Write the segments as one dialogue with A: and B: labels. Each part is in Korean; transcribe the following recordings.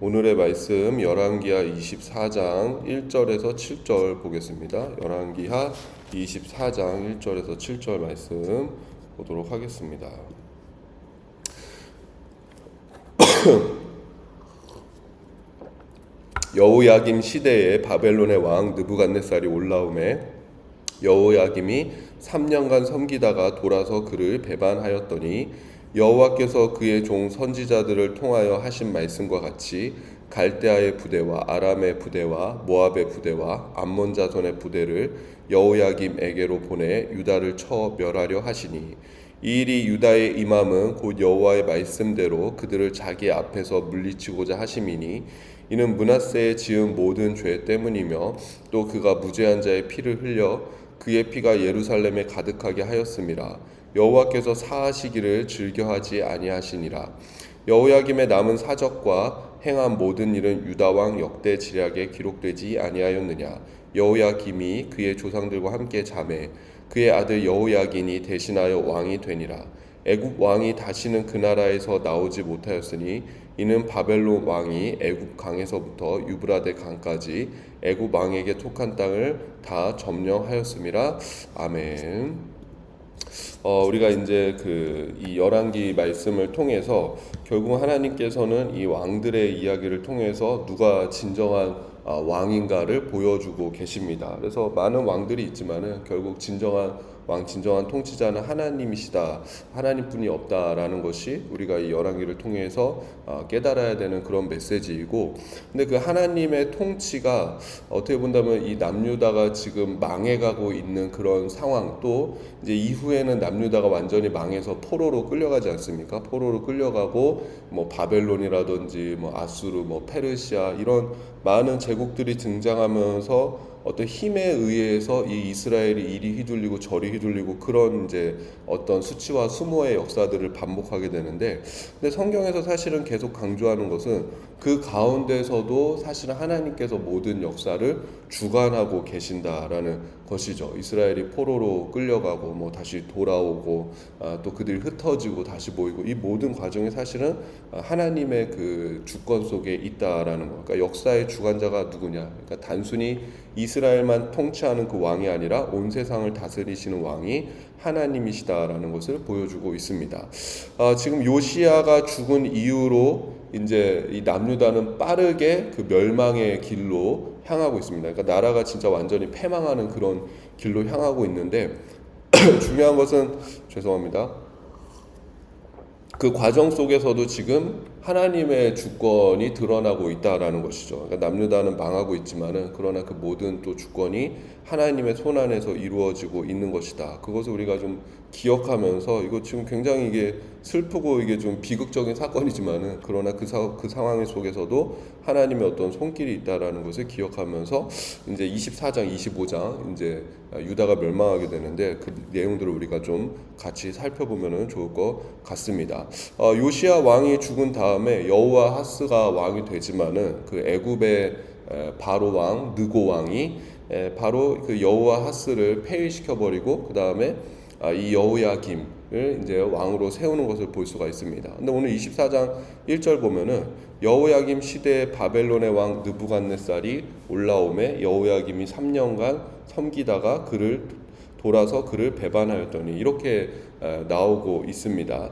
A: 오늘의 말씀 열왕기하 24장 1절에서 7절 보겠습니다. 열왕기하 24장 1절에서 7절 말씀 보도록 하겠습니다. 여호야김 시대에 바벨론의 왕 느부갓네살이 올라오매 여호야김이 3년간 섬기다가 돌아서 그를 배반하였더니 여호와께서 그의 종 선지자들을 통하여 하신 말씀과 같이 갈대아의 부대와 아람의 부대와 모압의 부대와 암몬 자손의 부대를 여호야김에게로 보내 유다를 쳐 멸하려 하시니 이 일이 유다의 임함은 곧 여호와의 말씀대로 그들을 자기 앞에서 물리치고자 하심이니 이는 므낫세의 지은 모든 죄 때문이며 또 그가 무죄한 자의 피를 흘려 그의 피가 예루살렘에 가득하게 하였음이라. 여호와께서 사하시기를 즐겨하지 아니하시니라. 여호야김의 남은 사적과 행한 모든 일은 유다 왕 역대 지략에 기록되지 아니하였느냐. 여호야김이 그의 조상들과 함께 자매 그의 아들 여호야긴이 대신하여 왕이 되니라. 애굽 왕이 다시는 그 나라에서 나오지 못하였으니 이는 바벨론 왕이 애굽 강에서부터 유브라데 강까지 애굽 왕에게 속한 땅을 다 점령하였음이라. 아멘. 우리가 이제 이 열왕기 말씀을 통해서 결국 하나님께서는 이 왕들의 이야기를 통해서 누가 진정한 왕인가를 보여주고 계십니다. 그래서 많은 왕들이 있지만은 결국 진정한 왕, 진정한 통치자는 하나님이시다. 하나님뿐이 없다라는 것이 우리가 이 열왕기를 통해서 깨달아야 되는 그런 메시지이고, 근데 그 하나님의 통치가 어떻게 본다면 이 남유다가 지금 망해가고 있는 그런 상황, 또 이제 이후에는 남유다가 완전히 망해서 포로로 끌려가지 않습니까? 포로로 끌려가고 뭐 바벨론이라든지 뭐 아수르, 뭐 페르시아 이런 많은 제국들이 등장하면서 어떤 힘에 의해서 이 이스라엘이 이리 휘둘리고 저리 휘둘리고 그런 이제 어떤 수치와 수모의 역사들을 반복하게 되는데, 근데 성경에서 사실은 계속 강조하는 것은 그 가운데서도 사실은 하나님께서 모든 역사를 주관하고 계신다라는 것이죠. 이스라엘이 포로로 끌려가고 뭐 다시 돌아오고 또 그들이 흩어지고 다시 모이고 이 모든 과정이 사실은 하나님의 그 주권 속에 있다라는 거. 그러니까 역사의 주관자가 누구냐? 그러니까 단순히 이스라엘만 통치하는 그 왕이 아니라 온 세상을 다스리시는 왕이 하나님이시다라는 것을 보여주고 있습니다. 지금 요시야가 죽은 이후로 이제 이 남유다는 빠르게 그 멸망의 길로 향하고 있습니다. 그러니까 나라가 진짜 완전히 패망하는 그런 길로 향하고 있는데 중요한 것은 죄송합니다. 그 과정 속에서도 지금 하나님의 주권이 드러나고 있다라는 것이죠. 그러니까 남유다는 망하고 있지만은 그러나 그 모든 또 주권이 하나님의 손 안에서 이루어지고 있는 것이다. 그것을 우리가 좀 기억하면서, 이거 지금 굉장히 이게 슬프고 이게 좀 비극적인 사건이지만은 그러나 그 상황 속에서도 하나님의 어떤 손길이 있다라는 것을 기억하면서 이제 24장, 25장 이제 유다가 멸망하게 되는데 그 내용들을 우리가 좀 같이 살펴보면은 좋을 것 같습니다. 요시야 왕이 죽은 다음에 여호아하스가 왕이 되지만은 그 애굽의 바로 왕 느고 왕이 바로 그 여호아하스를 폐위시켜 버리고 그 다음에 이 여호야김을 이제 왕으로 세우는 것을 볼 수가 있습니다. 근데 오늘 24장 1절 보면은 여호야김 시대에 바벨론의 왕 느부갓네살이 올라오매 여호야김이 3년간 섬기다가 돌아서 그를 배반하였더니 이렇게 나오고 있습니다.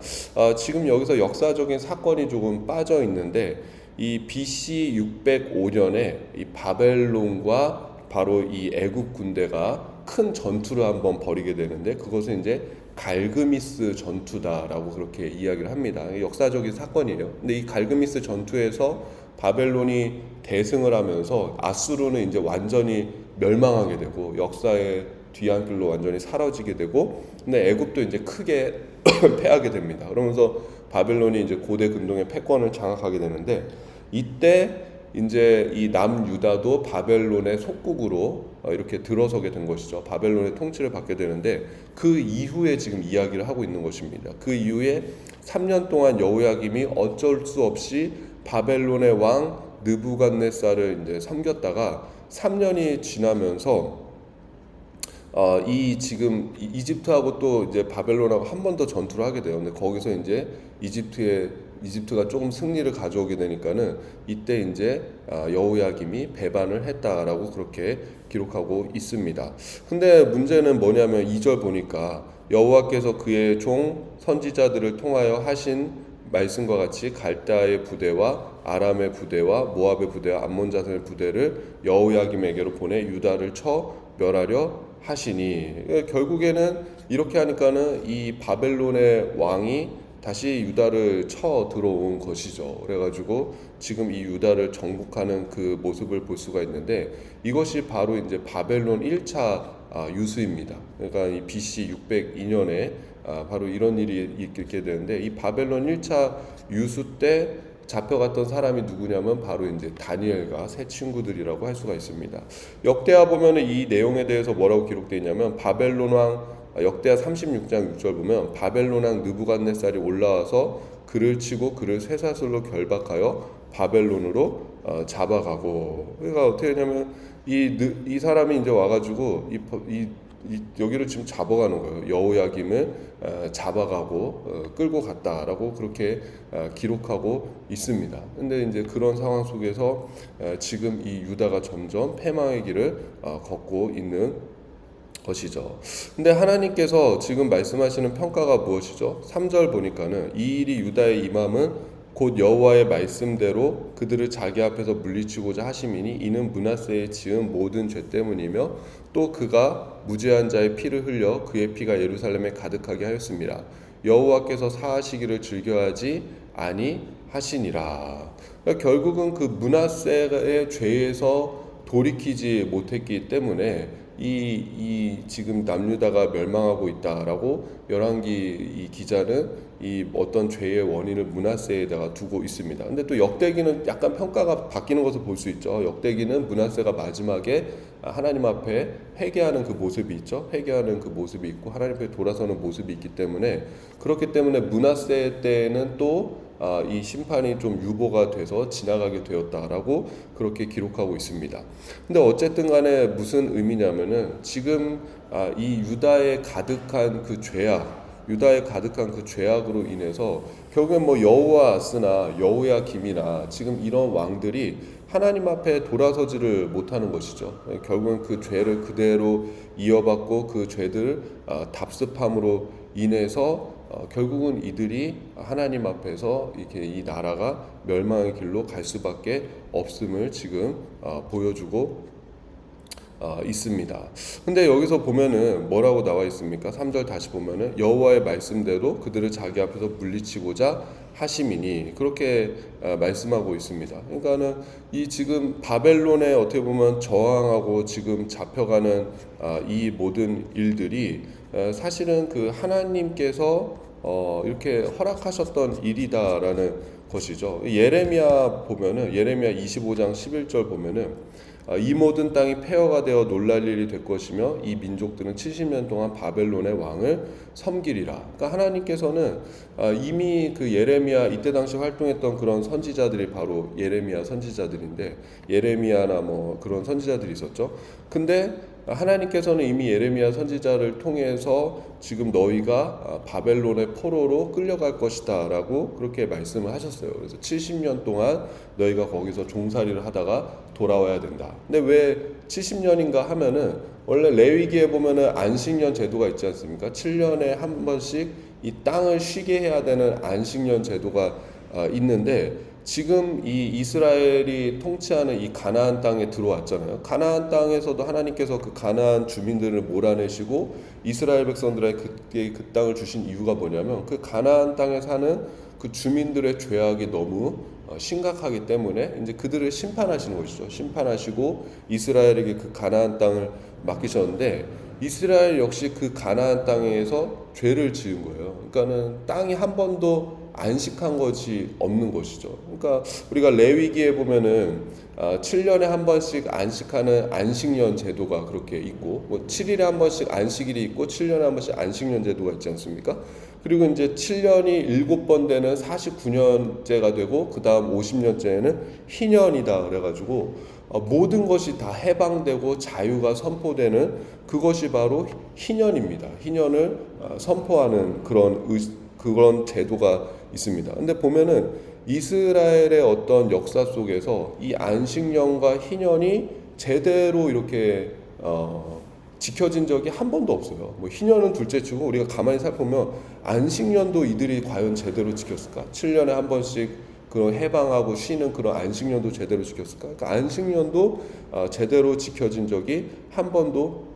A: 지금 여기서 역사적인 사건이 조금 빠져 있는데 이 BC 605년에 이 바벨론과 바로 이 애굽 군대가 큰 전투를 한번 벌이게 되는데 그것은 이제 갈그미스 전투다라고 그렇게 이야기를 합니다. 역사적인 사건이에요. 근데 이 갈그미스 전투에서 바벨론이 대승을 하면서 아수르는 이제 완전히 멸망하게 되고 역사의 뒤안길로 완전히 사라지게 되고, 근데 애굽도 이제 크게 패하게 됩니다. 그러면서 바벨론이 이제 고대 근동의 패권을 장악하게 되는데 이때 이제 이 남유다도 바벨론의 속국으로 이렇게 들어서게 된 것이죠. 바벨론의 통치를 받게 되는데 그 이후에 지금 이야기를 하고 있는 것입니다. 그 이후에 3년 동안 여호야김이 어쩔 수 없이 바벨론의 왕 느부갓네살을 이제 섬겼다가 3년이 지나면서 이 지금 이집트하고 또 이제 바벨론하고 한 번 더 전투를 하게 돼요. 근데 거기서 이제 이집트의 이집트가 조금 승리를 가져오게 되니까는 이때 이제 여호야김이 배반을 했다라고 그렇게 기록하고 있습니다. 근데 문제는 뭐냐면 2절 보니까 여호와께서 그의 종 선지자들을 통하여 하신 말씀과 같이 갈대아의 부대와 아람의 부대와 모압의 부대와 암몬 자손의 부대를 여호야김에게로 보내 유다를 쳐 멸하려 하시니, 결국에는 이렇게 하니까는 이 바벨론의 왕이 다시 유다를 쳐 들어온 것이죠. 그래가지고 지금 이 유다를 정복하는 그 모습을 볼 수가 있는데, 이것이 바로 이제 바벨론 1차 유수입니다. 그러니까 이 BC 602년에 바로 이런 일이 있게 되는데, 이 바벨론 1차 유수 때 잡혀갔던 사람이 누구냐면 바로 이제 다니엘과 세 친구들이라고 할 수가 있습니다. 역대하 보면은 이 내용에 대해서 뭐라고 기록되어 있냐면, 바벨론 왕 역대하 36장 6절 보면 바벨론 왕 느부갓네살이 올라와서 그를 치고 그를 쇠사슬로 결박하여 바벨론으로 잡아가고. 그러니까 어떻게 하냐면 이 사람이 이제 와가지고 여기를 지금 잡아가는 거예요. 여호야김을 잡아가고 끌고 갔다라고 그렇게 기록하고 있습니다. 근데 이제 그런 상황 속에서 지금 이 유다가 점점 패망의 길을 걷고 있는 것이죠. 근데 하나님께서 지금 말씀하시는 평가가 무엇이죠? 3절 보니까는 이 일이 유다의 임함은 곧 여호와의 말씀대로 그들을 자기 앞에서 물리치고자 하심이니 이는 므낫세의 지은 모든 죄 때문이며 또 그가 무죄한 자의 피를 흘려 그의 피가 예루살렘에 가득하게 하였습니다. 여호와께서 사하시기를 즐겨하지 아니하시니라. 그러니까 결국은 그 므낫세의 죄에서 돌이키지 못했기 때문에 이 지금 남유다가 멸망하고 있다라고 열왕기 이 기자는 이 어떤 죄의 원인을 므낫세에다가 두고 있습니다. 근데 또 역대기는 약간 평가가 바뀌는 것을 볼 수 있죠. 역대기는 므낫세가 마지막에 하나님 앞에 회개하는 그 모습이 있죠. 회개하는 그 모습이 있고 하나님 앞에 돌아서는 모습이 있기 때문에, 그렇기 때문에 므낫세 때는 또 이 심판이 좀 유보가 돼서 지나가게 되었다라고 그렇게 기록하고 있습니다. 근데 어쨌든 간에 무슨 의미냐면은 지금 이 유다에 가득한 그 죄악으로 인해서 결국엔 뭐 여호아스나 여호야김이나 지금 이런 왕들이 하나님 앞에 돌아서지를 못하는 것이죠. 결국은 그 죄를 그대로 이어받고 그 죄들 답습함으로 인해서 결국은 이들이 하나님 앞에서 이렇게 이 나라가 멸망의 길로 갈 수밖에 없음을 지금 보여주고 있습니다. 근데 여기서 보면은 뭐라고 나와 있습니까? 3절 다시 보면은 여호와의 말씀대로 그들을 자기 앞에서 물리치고자 하심이니, 그렇게 말씀하고 있습니다. 그러니까는 이 지금 바벨론에 어떻게 보면 저항하고 지금 잡혀가는 이 모든 일들이 사실은 그 하나님께서 이렇게 허락하셨던 일이다라는 것이죠. 예레미야 25장 11절 보면은 이 모든 땅이 폐허가 되어 놀랄 일이 될 것이며 이 민족들은 70년 동안 바벨론의 왕을 섬기리라. 그러니까 하나님께서는 이미 그 예레미야 이때 당시 활동했던 그런 선지자들이 바로 예레미야 선지자들인데, 예레미야나 뭐 그런 선지자들이 있었죠. 근데 하나님께서는 이미 예레미야 선지자를 통해서 지금 너희가 바벨론의 포로로 끌려갈 것이다 라고 그렇게 말씀을 하셨어요. 그래서 70년 동안 너희가 거기서 종살이를 하다가 돌아와야 된다. 근데 왜 70년인가 하면은 원래 레위기에 보면은 안식년 제도가 있지 않습니까? 7년에 한 번씩 이 땅을 쉬게 해야 되는 안식년 제도가 있는데, 지금 이 이스라엘이 통치하는 이 가나안 땅에 들어왔잖아요. 가나안 땅에서도 하나님께서 그 가나안 주민들을 몰아내시고 이스라엘 백성들에게 그 땅을 주신 이유가 뭐냐면, 그 가나안 땅에 사는 그 주민들의 죄악이 너무 심각하기 때문에 이제 그들을 심판하시는 것이죠. 심판하시고 이스라엘에게 그 가나안 땅을 맡기셨는데, 이스라엘 역시 그 가나안 땅에서 죄를 지은 거예요. 그러니까는 땅이 한 번도 안식한 것이 없는 것이죠. 그러니까 우리가 레위기에 보면은 7년에 한 번씩 안식하는 안식년 제도가 그렇게 있고, 뭐 7일에 한 번씩 안식일이 있고 7년에 한 번씩 안식년 제도가 있지 않습니까? 그리고 이제 7년이 7번 되는 49년째가 되고 그 다음 50년째에는 희년이다 그래가지고 모든 것이 다 해방되고 자유가 선포되는 그것이 바로 희년입니다. 희년을 선포하는 그런 제도가 있습니다. 근데 보면은 이스라엘의 어떤 역사 속에서 이 안식년과 희년이 제대로 이렇게 지켜진 적이 한 번도 없어요. 뭐 희년은 둘째치고 우리가 가만히 살펴보면 안식년도 이들이 과연 제대로 지켰을까? 7년에 한 번씩 그런 해방하고 쉬는 그런 안식년도 제대로 지켰을까? 그러니까 안식년도 제대로 지켜진 적이 한 번도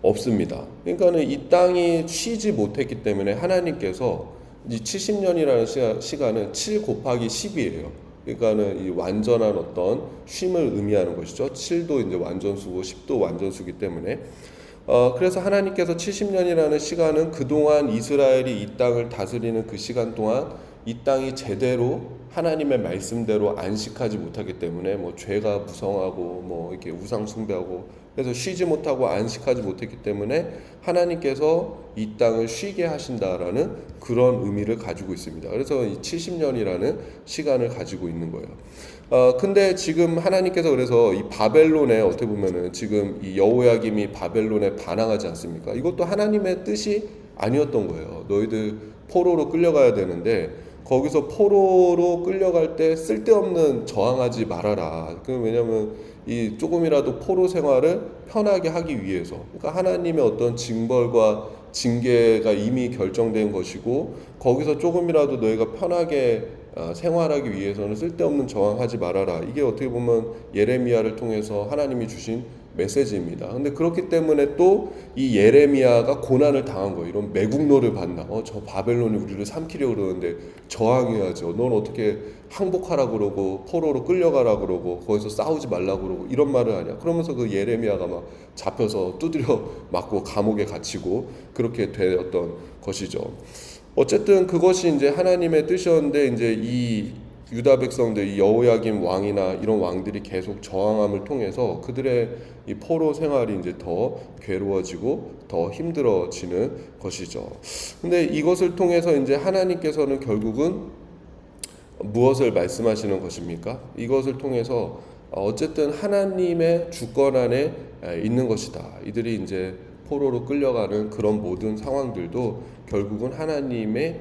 A: 없습니다. 그러니까는 이 땅이 쉬지 못했기 때문에 하나님께서 이 70년이라는 시간은 7 곱하기 10이에요. 그러니까는 이 완전한 어떤 쉼을 의미하는 것이죠. 7도 이제 완전수고 10도 완전수기 때문에 그래서 하나님께서 70년이라는 시간은 그동안 이스라엘이 이 땅을 다스리는 그 시간 동안 이 땅이 제대로 하나님의 말씀대로 안식하지 못하기 때문에 뭐 죄가 무성하고 뭐 이렇게 우상 숭배하고 그래서 쉬지 못하고 안식하지 못했기 때문에 하나님께서 이 땅을 쉬게 하신다라는 그런 의미를 가지고 있습니다. 그래서 이 70년이라는 시간을 가지고 있는 거예요. 근데 지금 하나님께서 그래서 이 바벨론에 어떻게 보면은 지금 이 여호야김이 바벨론에 반항하지 않습니까? 이것도 하나님의 뜻이 아니었던 거예요. 너희들 포로로 끌려가야 되는데 거기서 포로로 끌려갈 때 쓸데없는 저항하지 말아라. 왜냐하면 이 조금이라도 포로 생활을 편하게 하기 위해서, 그러니까 하나님의 어떤 징벌과 징계가 이미 결정된 것이고 거기서 조금이라도 너희가 편하게 생활하기 위해서는 쓸데없는 저항하지 말아라. 이게 어떻게 보면 예레미야를 통해서 하나님이 주신 메시지입니다. 근데 그렇기 때문에 또 이 예레미야가 고난을 당한 거예요. 이런 매국노를 받나? 저 바벨론이 우리를 삼키려고 그러는데 저항해야죠. 넌 어떻게 항복하라 그러고 포로로 끌려가라 그러고 거기서 싸우지 말라 그러고 이런 말을 하냐? 그러면서 그 예레미야가 막 잡혀서 두드려 맞고 감옥에 갇히고 그렇게 되었던 것이죠. 어쨌든 그것이 이제 하나님의 뜻이었는데 이제 이 유다 백성들, 이 여호야김 왕이나 이런 왕들이 계속 저항함을 통해서 그들의 이 포로 생활이 이제 더 괴로워지고 더 힘들어지는 것이죠. 근데 이것을 통해서 이제 하나님께서는 결국은 무엇을 말씀하시는 것입니까? 이것을 통해서 어쨌든 하나님의 주권 안에 있는 것이다. 이들이 이제 포로로 끌려가는 그런 모든 상황들도 결국은 하나님의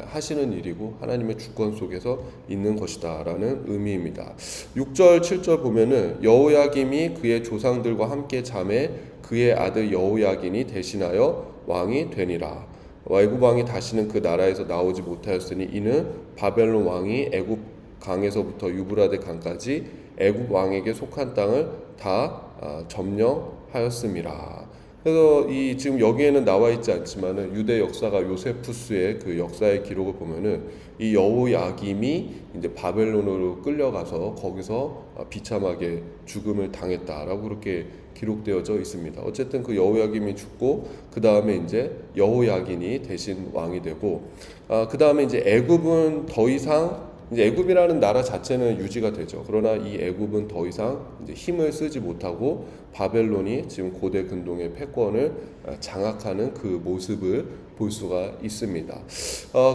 A: 하시는 일이고 하나님의 주권 속에서 있는 것이다라는 의미입니다. 6절 7절 보면은 여호야김이 그의 조상들과 함께 잠에 그의 아들 여호야긴이 대신하여 왕이 되니라. 애굽 왕이 다시는 그 나라에서 나오지 못하였으니 이는 바벨론 왕이 애굽 강에서부터 유브라데 강까지 애굽 왕에게 속한 땅을 다 점령하였음이라. 그래서 이 지금 여기에는 나와 있지 않지만은 유대 역사가 요세푸스의 그 역사의 기록을 보면은 이 여호야김이 이제 바벨론으로 끌려가서 거기서 비참하게 죽음을 당했다라고 그렇게 기록되어져 있습니다. 어쨌든 그 여호야김이 죽고 그 다음에 이제 여호야긴이 대신 왕이 되고 그 다음에 이제 애굽은 더 이상 이제 애굽이라는 나라 자체는 유지가 되죠. 그러나 이 애굽은 더 이상 이제 힘을 쓰지 못하고 바벨론이 지금 고대 근동의 패권을 장악하는 그 모습을 볼 수가 있습니다.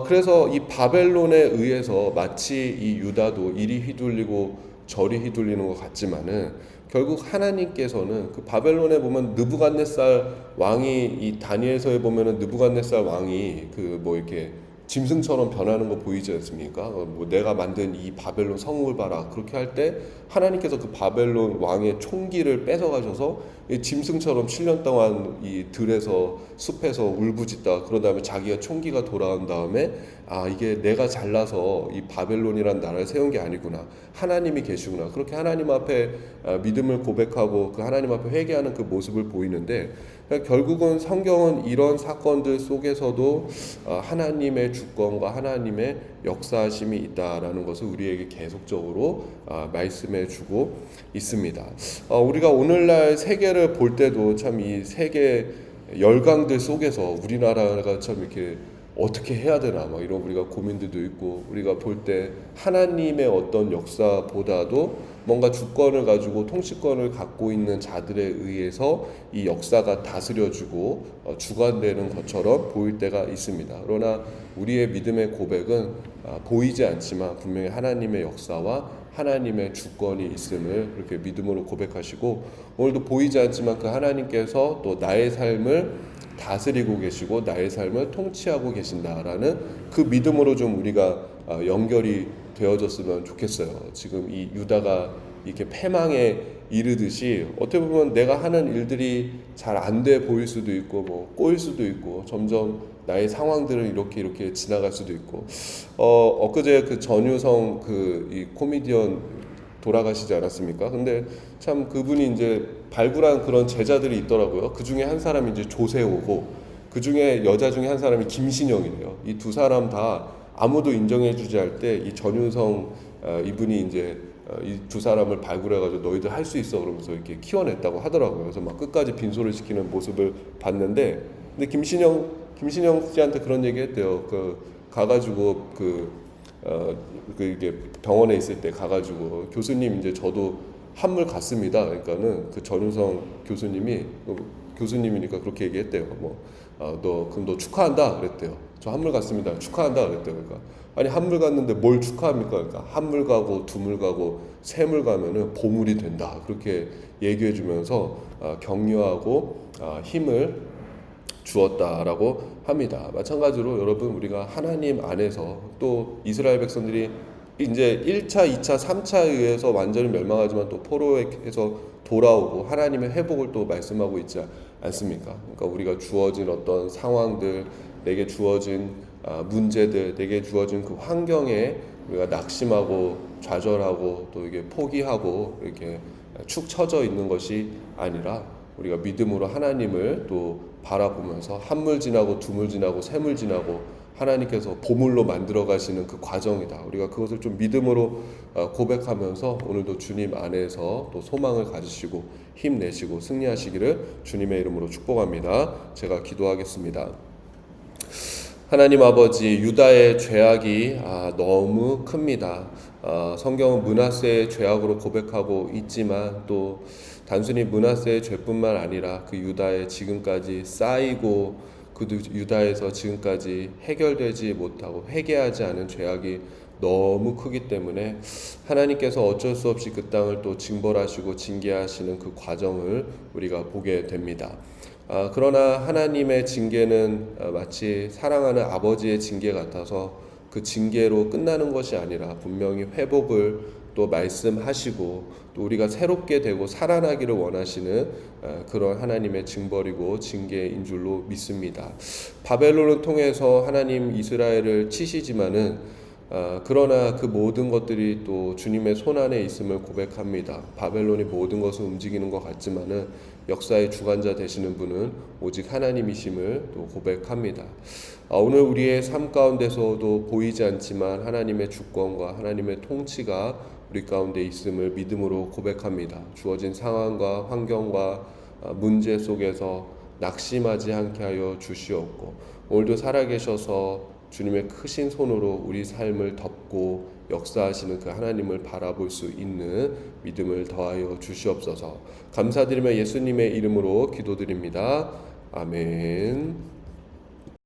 A: 그래서 이 바벨론에 의해서 마치 이 유다도 이리 휘둘리고 저리 휘둘리는 것 같지만은 결국 하나님께서는 그 바벨론에 보면 느부갓네살 왕이 이 다니엘서에 보면은 느부갓네살 왕이 그 뭐 이렇게 짐승처럼 변하는 거 보이지 않습니까? 뭐 내가 만든 이 바벨론 성읍을 봐라. 그렇게 할 때 하나님께서 그 바벨론 왕의 총기를 뺏어 가셔서 짐승처럼 7년 동안 이 들에서 숲에서 울부짖다 그런 다음에 자기가 총기가 돌아온 다음에 이게 내가 잘나서 이 바벨론이라는 나라를 세운 게 아니구나. 하나님이 계시구나. 그렇게 하나님 앞에 믿음을 고백하고 그 하나님 앞에 회개하는 그 모습을 보이는데 결국은 성경은 이런 사건들 속에서도 하나님의 주권과 하나님의 역사하심이 있다라는 것을 우리에게 계속적으로 말씀해 주고 있습니다. 우리가 오늘날 세계를 볼 때도 참 이 세계 열강들 속에서 우리나라가 참 이렇게 어떻게 해야 되나 막 이런 우리가 고민들도 있고 우리가 볼 때 하나님의 어떤 역사보다도 뭔가 주권을 가지고 통치권을 갖고 있는 자들에 의해서 이 역사가 다스려지고 주관되는 것처럼 보일 때가 있습니다. 그러나 우리의 믿음의 고백은 보이지 않지만 분명히 하나님의 역사와 하나님의 주권이 있음을 그렇게 믿음으로 고백하시고, 오늘도 보이지 않지만 그 하나님께서 또 나의 삶을 다스리고 계시고 나의 삶을 통치하고 계신다라는 그 믿음으로 좀 우리가 연결이 되어졌으면 좋겠어요. 지금 이 유다가 이렇게 패망에 이르듯이 어떻게 보면 내가 하는 일들이 잘 안 돼 보일 수도 있고 뭐 꼬일 수도 있고 점점 나의 상황들을 이렇게 지나갈 수도 있고, 엊그제 그 전유성 그 이 코미디언 돌아가시지 않았습니까? 근데 참 그분이 이제 발굴한 그런 제자들이 있더라고요. 그 중에 한 사람이 이제 조세호고, 그 중에 여자 중에 한 사람이 김신영이래요. 이 두 사람 다 아무도 인정해주지 할 때 이 전유성 이분이 이제 이 두 사람을 발굴해가지고 너희들 할 수 있어 그러면서 이렇게 키워냈다고 하더라고요. 그래서 막 끝까지 빈소를 시키는 모습을 봤는데, 근데 김신영 씨한테 그런 얘기 했대요. 그 가가지고 이게 병원에 있을 때 가가지고 교수님 이제 저도 한물 갔습니다. 그러니까는 그 전유성 교수님이 교수님이니까 그렇게 얘기했대요. 그럼 너 축하한다 그랬대요. 저 한물 갔습니다. 축하한다 그랬대요. 그러니까 아니 한물 갔는데 뭘 축하합니까? 그러니까 한물 가고 두물 가고 세물 가면은 보물이 된다. 그렇게 얘기해주면서 격려하고 힘을 주었다라고 합니다. 마찬가지로 여러분 우리가 하나님 안에서 또 이스라엘 백성들이 이제 1차, 2차, 3차에 의해서 완전히 멸망하지만 또 포로에서 돌아오고 하나님의 회복을 또 말씀하고 있지 않습니까? 그러니까 우리가 주어진 어떤 상황들, 내게 주어진 문제들, 내게 주어진 그 환경에 우리가 낙심하고 좌절하고 또 이게 포기하고 이렇게 축 처져 있는 것이 아니라 우리가 믿음으로 하나님을 또 바라보면서 한물 지나고 두물 지나고 세물 지나고 하나님께서 보물로 만들어 가시는 그 과정이다. 우리가 그것을 좀 믿음으로 고백하면서 오늘도 주님 안에서 또 소망을 가지시고 힘내시고 승리하시기를 주님의 이름으로 축복합니다. 제가 기도하겠습니다. 하나님 아버지, 유다의 죄악이 너무 큽니다. 성경은 므낫세의 죄악으로 고백하고 있지만 또 단순히 므낫세의 죄뿐만 아니라 그 유다의 지금까지 쌓이고 그 유다에서 지금까지 해결되지 못하고 회개하지 않은 죄악이 너무 크기 때문에 하나님께서 어쩔 수 없이 그 땅을 또 징벌하시고 징계하시는 그 과정을 우리가 보게 됩니다. 그러나 하나님의 징계는 마치 사랑하는 아버지의 징계 같아서 그 징계로 끝나는 것이 아니라 분명히 회복을 또 말씀하시고 또 우리가 새롭게 되고 살아나기를 원하시는 그런 하나님의 징벌이고 징계인 줄로 믿습니다. 바벨론을 통해서 하나님 이스라엘을 치시지만은 그러나 그 모든 것들이 또 주님의 손안에 있음을 고백합니다. 바벨론이 모든 것을 움직이는 것 같지만은 역사의 주관자 되시는 분은 오직 하나님이심을 또 고백합니다. 오늘 우리의 삶 가운데서도 보이지 않지만 하나님의 주권과 하나님의 통치가 우리 가운데 있음을 믿음으로 고백합니다. 주어진 상황과 환경과 문제 속에서 낙심하지 않게 하여 주시옵고, 오늘도 살아계셔서 주님의 크신 손으로 우리 삶을 덮고 역사하시는 그 하나님을 바라볼 수 있는 믿음을 더하여 주시옵소서. 감사드리며 예수님의 이름으로 기도드립니다. 아멘.